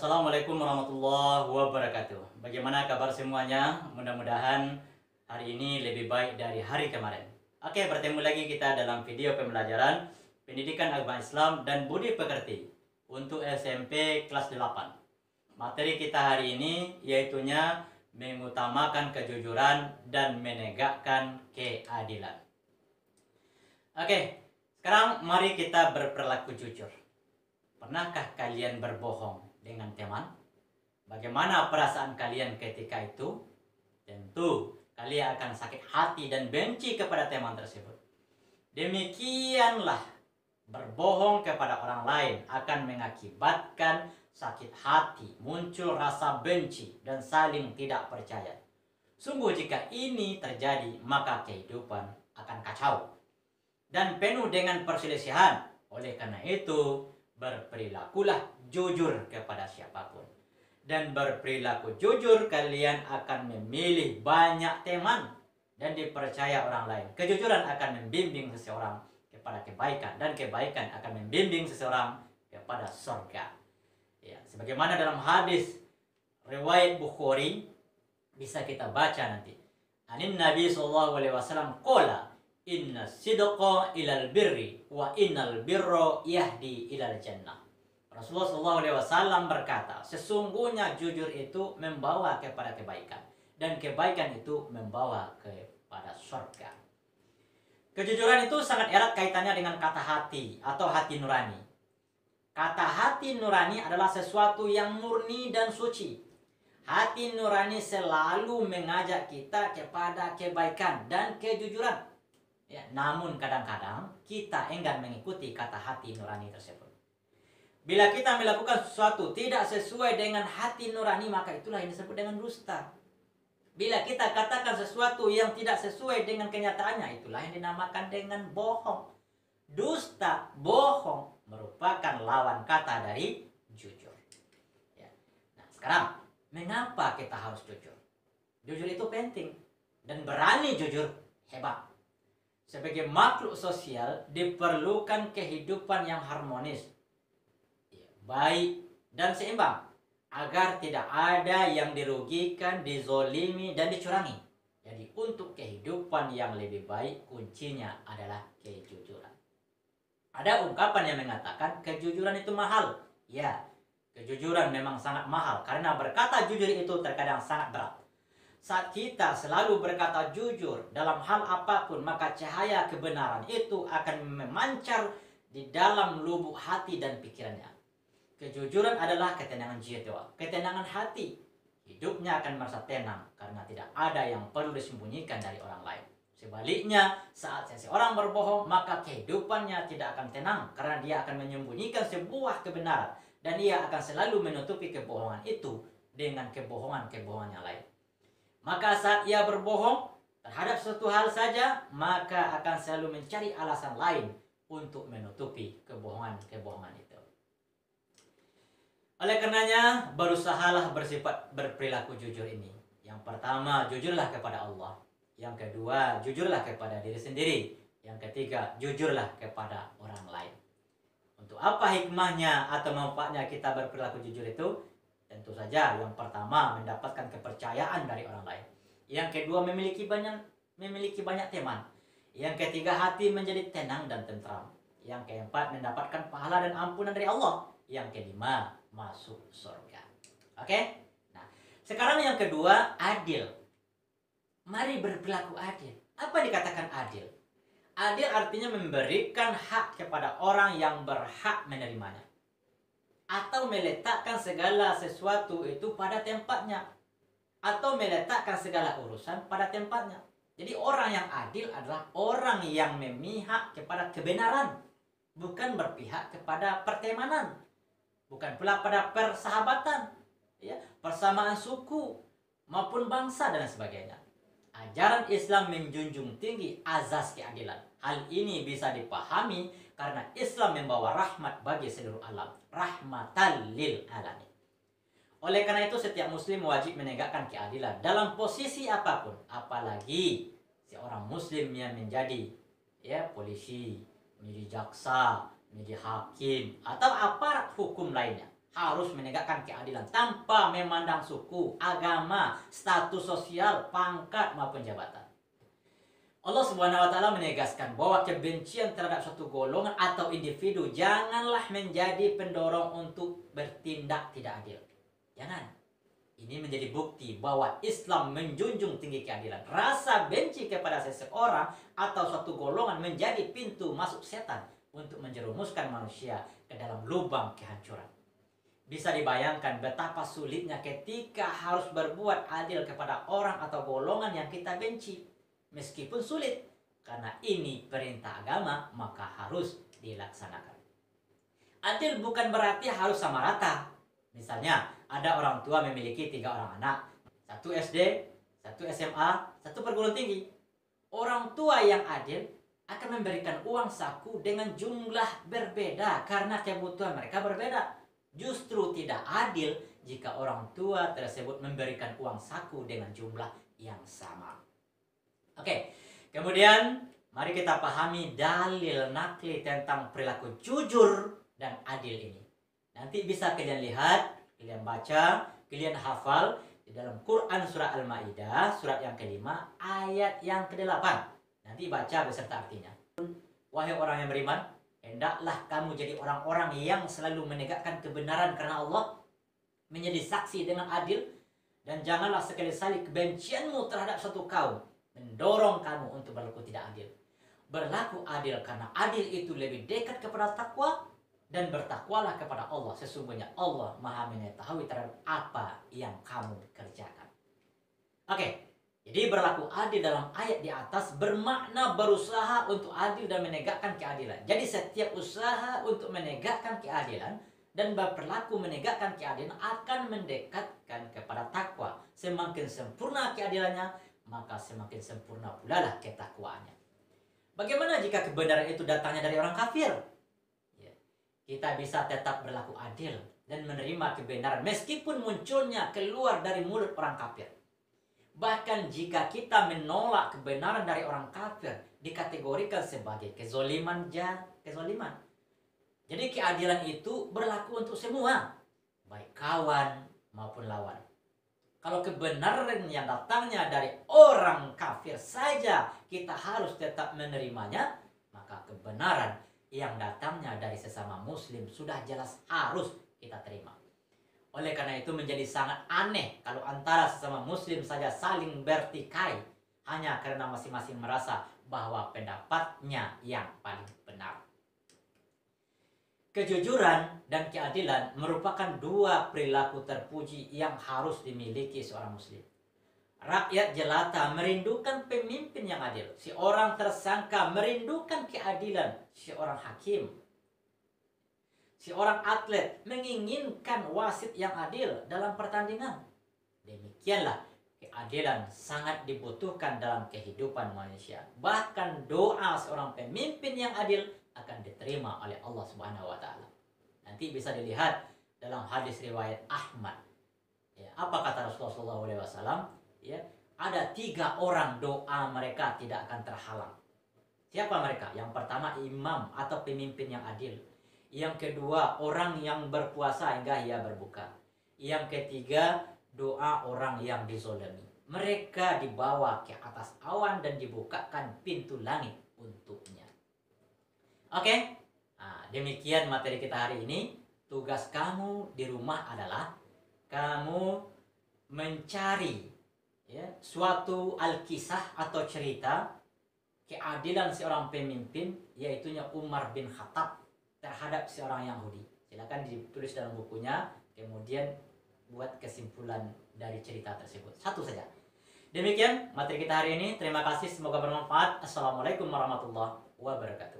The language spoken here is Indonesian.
Assalamualaikum warahmatullahi wabarakatuh. Bagaimana kabar semuanya? Mudah-mudahan hari ini lebih baik dari hari kemarin. Oke, bertemu lagi kita dalam video pembelajaran Pendidikan Agama Islam dan Budi Pekerti untuk SMP kelas 8. Materi kita hari ini yaitunya mengutamakan kejujuran dan menegakkan keadilan. Oke, sekarang mari kita berperilaku jujur. Pernahkah kalian berbohong dengan teman? Bagaimana perasaan kalian ketika itu? Tentu kalian akan sakit hati dan benci kepada teman tersebut. Demikianlah berbohong kepada orang lain akan mengakibatkan sakit hati, muncul rasa benci dan saling tidak percaya. Sungguh jika ini terjadi, maka kehidupan akan kacau dan penuh dengan perselisihan. Oleh karena itu, berperilakulah jujur kepada siapapun. Dan berperilaku jujur, kalian akan memilih banyak teman dan dipercaya orang lain. Kejujuran akan membimbing seseorang kepada kebaikan, dan kebaikan akan membimbing seseorang kepada surga. Ya, sebagaimana dalam hadis riwayat Bukhari, bisa kita baca nanti. Anin Nabi SAW qala inna sidqa ilal birri wa innal birra yahdi ilal jannah. Rasulullah SAW berkata, sesungguhnya jujur itu membawa kepada kebaikan, dan kebaikan itu membawa kepada surga. Kejujuran itu sangat erat kaitannya dengan kata hati atau hati nurani. Kata hati nurani adalah sesuatu yang murni dan suci. Hati nurani selalu mengajak kita kepada kebaikan dan kejujuran. Ya, namun kadang-kadang kita enggan mengikuti kata hati nurani tersebut. Bila kita melakukan sesuatu tidak sesuai dengan hati nurani, maka itulah yang disebut dengan dusta. Bila kita katakan sesuatu yang tidak sesuai dengan kenyataannya, itulah yang dinamakan dengan bohong. Dusta, bohong merupakan lawan kata dari jujur. Ya. Nah, sekarang mengapa kita harus jujur? Jujur itu penting, dan berani jujur hebat. Sebagai makhluk sosial diperlukan kehidupan yang harmonis, baik dan seimbang, agar tidak ada yang dirugikan, dizolimi, dan dicurangi. Jadi untuk kehidupan yang lebih baik, kuncinya adalah kejujuran. Ada ungkapan yang mengatakan kejujuran itu mahal. Ya, kejujuran memang sangat mahal, karena berkata jujur itu terkadang sangat berat. Saat kita selalu berkata jujur dalam hal apapun, maka cahaya kebenaran itu akan memancar di dalam lubuk hati dan pikirannya. Kejujuran adalah ketenangan jiwa, ketenangan hati. Hidupnya akan merasa tenang karena tidak ada yang perlu disembunyikan dari orang lain. Sebaliknya, saat seseorang berbohong, maka kehidupannya tidak akan tenang karena dia akan menyembunyikan sebuah kebenaran, dan ia akan selalu menutupi kebohongan itu dengan kebohongan-kebohongan yang lain. Maka saat ia berbohong terhadap suatu hal saja, maka akan selalu mencari alasan lain untuk menutupi kebohongan-kebohongan itu. Oleh karenanya, berusahalah bersifat berperilaku jujur ini. Yang pertama, jujurlah kepada Allah. Yang kedua, jujurlah kepada diri sendiri. Yang ketiga, jujurlah kepada orang lain. Untuk apa hikmahnya atau manfaatnya kita berperilaku jujur itu? Tentu saja yang pertama, mendapatkan kepercayaan dari orang lain. Yang kedua, memiliki banyak teman. Yang ketiga, hati menjadi tenang dan tentram. Yang keempat, mendapatkan pahala dan ampunan dari Allah. Yang kelima, masuk surga. Oke? Nah, sekarang yang kedua, adil. Mari berperilaku adil. Apa dikatakan adil? Adil artinya memberikan hak kepada orang yang berhak menerimanya, atau meletakkan segala sesuatu itu pada tempatnya, atau meletakkan segala urusan pada tempatnya. Jadi orang yang adil adalah orang yang memihak kepada kebenaran, bukan berpihak kepada pertemanan, bukan pula pada persahabatan, ya, persamaan suku maupun bangsa dan sebagainya. Ajaran Islam menjunjung tinggi azas keadilan. Hal ini bisa dipahami karena Islam membawa rahmat bagi seluruh alam, rahmatan lil alamin. Oleh karena itu, setiap muslim wajib menegakkan keadilan dalam posisi apapun, apalagi seorang muslim yang menjadi polisi, menjadi jaksa, menjadi hakim, atau aparat hukum lainnya. harus menegakkan keadilan tanpa memandang suku, agama, status sosial, pangkat maupun jabatan. Allah Subhanahu wa taala menegaskan bahwa kebencian terhadap suatu golongan atau individu janganlah menjadi pendorong untuk bertindak tidak adil. Jangan. Ini menjadi bukti bahwa Islam menjunjung tinggi keadilan. Rasa benci kepada seseorang atau suatu golongan menjadi pintu masuk setan untuk menjerumuskan manusia ke dalam lubang kehancuran. Bisa dibayangkan betapa sulitnya ketika harus berbuat adil kepada orang atau golongan yang kita benci. Meskipun sulit, karena ini perintah agama, maka harus dilaksanakan. Adil bukan berarti harus sama rata. Misalnya, ada orang tua memiliki 3 orang anak, 1 SD, 1 SMA, 1 perguruan tinggi. Orang tua yang adil akan memberikan uang saku dengan jumlah berbeda karena kebutuhan mereka berbeda. Justru tidak adil jika orang tua tersebut memberikan uang saku dengan jumlah yang sama. Oke, kemudian mari kita pahami dalil nakli tentang perilaku jujur dan adil ini. Nanti bisa kalian lihat, kalian baca, kalian hafal di dalam Quran surah Al-Maidah, surat yang ke-5, ayat yang ke-8. Nanti baca beserta artinya. Wahai orang yang beriman, hendaklah kamu jadi orang-orang yang selalu menegakkan kebenaran karena Allah, menjadi saksi dengan adil, dan janganlah sekali-sekali kebencianmu terhadap suatu kaum mendorong kamu untuk berlaku tidak adil. Berlaku adil karena adil itu lebih dekat kepada takwa, dan bertakwalah kepada Allah. Sesungguhnya Allah Maha mengetahui terhadap apa yang kamu kerjakan. Oke, jadi berlaku adil dalam ayat di atas bermakna berusaha untuk adil dan menegakkan keadilan. Jadi setiap usaha untuk menegakkan keadilan dan berperilaku menegakkan keadilan akan mendekatkan kepada takwa. Semakin sempurna keadilannya, maka semakin sempurna pula lah ketakwaannya. Bagaimana jika kebenaran itu datangnya dari orang kafir? Ya, kita bisa tetap berlaku adil dan menerima kebenaran meskipun munculnya keluar dari mulut orang kafir. Bahkan jika kita menolak kebenaran dari orang kafir, dikategorikan sebagai kezoliman. Jadi keadilan itu berlaku untuk semua, baik kawan maupun lawan. Kalau kebenaran yang datangnya dari orang kafir saja kita harus tetap menerimanya, maka kebenaran yang datangnya dari sesama muslim sudah jelas harus kita terima. Oleh karena itu menjadi sangat aneh kalau antara sesama muslim saja saling bertikai hanya karena masing-masing merasa bahwa pendapatnya yang paling benar. Kejujuran dan keadilan merupakan 2 perilaku terpuji yang harus dimiliki seorang muslim. Rakyat jelata merindukan pemimpin yang adil. Si orang tersangka merindukan keadilan seorang hakim. Si orang atlet menginginkan wasit yang adil dalam pertandingan. Demikianlah keadilan sangat dibutuhkan dalam kehidupan manusia. Bahkan doa seorang pemimpin yang adil akan diterima oleh Allah Subhanahu wa taala. Nanti bisa dilihat dalam hadis riwayat Ahmad. Ya, apa kata Rasulullah SAW? Ya, ada 3 orang doa mereka tidak akan terhalang. Siapa mereka? Yang pertama imam atau pemimpin yang adil. Yang kedua orang yang berpuasa hingga ia berbuka. Yang ketiga doa orang yang dizolimi. Mereka dibawa ke atas awan dan dibukakan pintu langit untuknya. Oke, nah, demikian materi kita hari ini. Tugas kamu di rumah adalah kamu mencari suatu alkisah atau cerita keadilan seorang pemimpin, yaitunya Umar bin Khattab terhadap seorang Yahudi. Silakan ditulis dalam bukunya, kemudian buat kesimpulan dari cerita tersebut. Satu saja. Demikian materi kita hari ini. Terima kasih, semoga bermanfaat. Assalamualaikum warahmatullahi wabarakatuh.